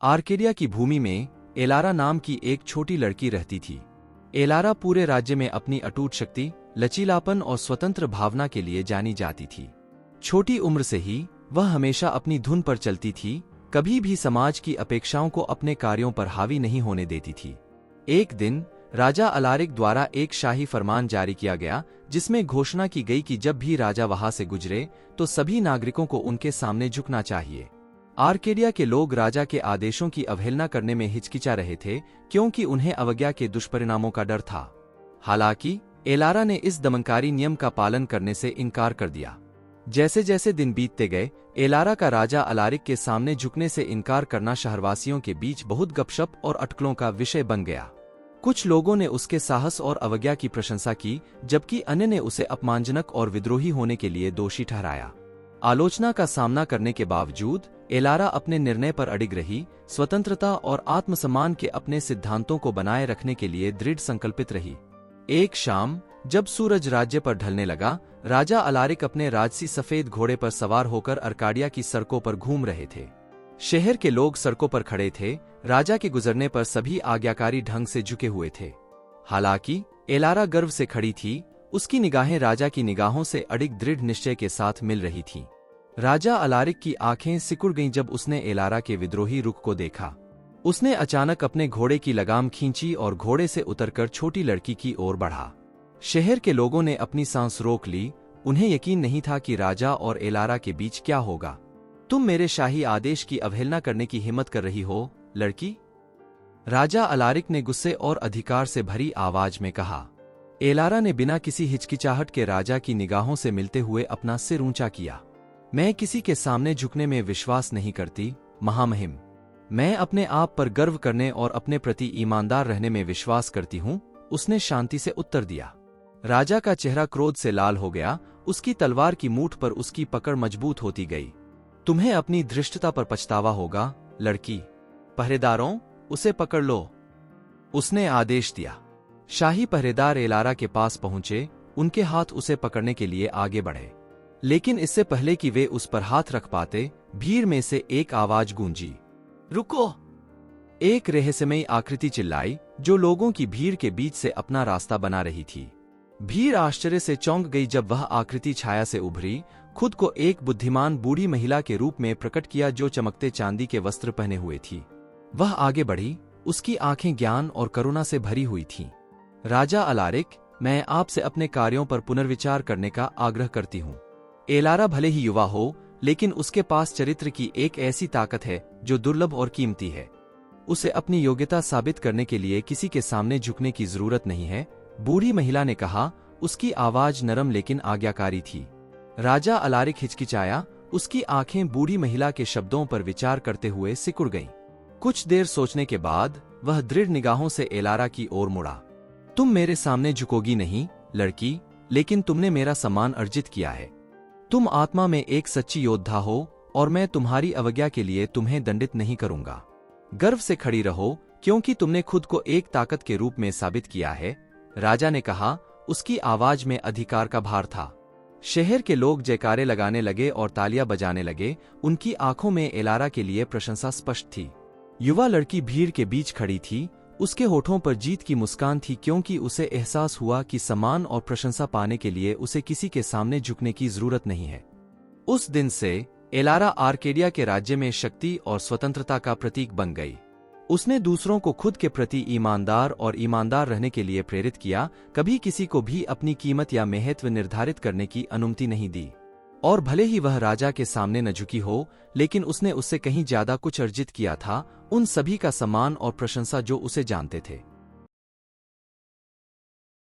Arcadia की भूमि में Elara नाम की एक छोटी लड़की रहती थी। एलारा पूरे राज्य में अपनी अटूट शक्ति, लचीलापन और स्वतंत्र भावना के लिए जानी जाती थी। छोटी उम्र से ही वह हमेशा अपनी धुन पर चलती थी, कभी भी समाज की अपेक्षाओं को अपने कार्यों पर हावी नहीं होने देती थी। एक दिन राजा अलारिक द्वारा एक शाही फरमान जारी किया गया, जिसमें घोषणा की गई कि जब भी राजा वहां से गुजरे तो सभी नागरिकों को उनके सामने झुकना चाहिए। आर्केडिया के लोग राजा के आदेशों की अवहेलना करने में हिचकिचा रहे थे, क्योंकि उन्हें अवज्ञा के दुष्परिणामों का डर था। हालांकि एलारा ने इस दमनकारी नियम का पालन करने से इनकार कर दिया। जैसे जैसे दिन बीतते गए, एलारा का राजा अलारिक के सामने झुकने से इनकार करना शहरवासियों के बीच बहुत गपशप और अटकलों का विषय बन गया। कुछ लोगों ने उसके साहस और अवज्ञा की प्रशंसा की, जबकि अन्य ने उसे अपमानजनक और विद्रोही होने के लिए दोषी ठहराया। आलोचना का सामना करने के बावजूद एलारा अपने निर्णय पर अडिग रही, स्वतंत्रता और आत्मसम्मान के अपने सिद्धांतों को बनाए रखने के लिए दृढ़ संकल्पित रही। एक शाम जब सूरज राज्य पर ढलने लगा, राजा अलारिक अपने राजसी सफेद घोड़े पर सवार होकर अर्काडिया की सड़कों पर घूम रहे थे। शहर के लोग सड़कों पर खड़े थे, राजा के गुजरने पर सभी आज्ञाकारी ढंग से झुके हुए थे। हालांकि एलारा गर्व से खड़ी थी, उसकी निगाहें राजा की निगाहों से अडिग दृढ़ निश्चय के साथ मिल रही थीं। राजा अलारिक की आंखें सिकुड़ गईं जब उसने एलारा के विद्रोही रुख को देखा। उसने अचानक अपने घोड़े की लगाम खींची और घोड़े से उतरकर छोटी लड़की की ओर बढ़ा। शहर के लोगों ने अपनी सांस रोक ली, उन्हें यकीन नहीं था कि राजा और एलारा के बीच क्या होगा। तुम मेरे शाही आदेश की अवहेलना करने की हिम्मत कर रही हो, लड़की? राजा अलारिक ने गुस्से और अधिकार से भरी आवाज में कहा। एलारा ने बिना किसी हिचकिचाहट के राजा की निगाहों से मिलते हुए अपना सिर ऊंचा किया। मैं किसी के सामने झुकने में विश्वास नहीं करती, महामहिम। मैं अपने आप पर गर्व करने और अपने प्रति ईमानदार रहने में विश्वास करती हूँ, उसने शांति से उत्तर दिया। राजा का चेहरा क्रोध से लाल हो गया, उसकी तलवार की मूठ पर उसकी पकड़ मजबूत होती गई। तुम्हें अपनी धृष्टता पर पछतावा होगा, लड़की। पहरेदारों, उसे पकड़ लो, उसने आदेश दिया। शाही पहरेदार एलारा के पास पहुंचे, उनके हाथ उसे पकड़ने के लिए आगे बढ़े। लेकिन इससे पहले कि वे उस पर हाथ रख पाते, भीड़ में से एक आवाज गूंजी, रुको! एक रहस्यमयी आकृति चिल्लाई, जो लोगों की भीड़ के बीच से अपना रास्ता बना रही थी। भीड़ आश्चर्य से चौंक गई जब वह आकृति छाया से उभरी, खुद को एक बुद्धिमान बूढ़ी महिला के रूप में प्रकट किया जो चमकते चांदी के वस्त्र पहने हुए थी। वह आगे बढ़ी, उसकी आंखें ज्ञान और करुणा से भरी हुई थीं। राजा अलारिक, मैं आपसे अपने कार्यों पर पुनर्विचार करने का आग्रह करती हूँ। एलारा भले ही युवा हो, लेकिन उसके पास चरित्र की एक ऐसी ताकत है जो दुर्लभ और कीमती है। उसे अपनी योग्यता साबित करने के लिए किसी के सामने झुकने की जरूरत नहीं है, बूढ़ी महिला ने कहा। उसकी आवाज नरम लेकिन आज्ञाकारी थी। राजा अलारिक हिचकिचाया, उसकी आंखें बूढ़ी महिला के शब्दों पर विचार करते हुए सिकुड़ गईं। कुछ देर सोचने के बाद वह दृढ़ निगाहों से एलारा की ओर मुड़ा। तुम मेरे सामने झुकोगी नहीं, लड़की, लेकिन तुमने मेरा सम्मान अर्जित किया है। तुम आत्मा में एक सच्ची योद्धा हो और मैं तुम्हारी अवज्ञा के लिए तुम्हें दंडित नहीं करूंगा। गर्व से खड़ी रहो, क्योंकि तुमने खुद को एक ताकत के रूप में साबित किया है, राजा ने कहा। उसकी आवाज में अधिकार का भार था। शहर के लोग जयकारे लगाने लगे और तालियां बजाने लगे, उनकी आंखों में एलारा के लिए प्रशंसा स्पष्ट थी। युवा लड़की भीड़ के बीच खड़ी थी, उसके होठों पर जीत की मुस्कान थी, क्योंकि उसे एहसास हुआ कि सम्मान और प्रशंसा पाने के लिए उसे किसी के सामने झुकने की जरूरत नहीं है। उस दिन से एलारा आर्केडिया के राज्य में शक्ति और स्वतंत्रता का प्रतीक बन गई। उसने दूसरों को खुद के प्रति ईमानदार रहने के लिए प्रेरित किया, कभी किसी को भी अपनी कीमत या महत्व निर्धारित करने की अनुमति नहीं दी। और भले ही वह राजा के सामने न झुकी हो, लेकिन उसने उससे कहीं ज्यादा कुछ अर्जित किया था, उन सभी का सम्मान और प्रशंसा जो उसे जानते थे।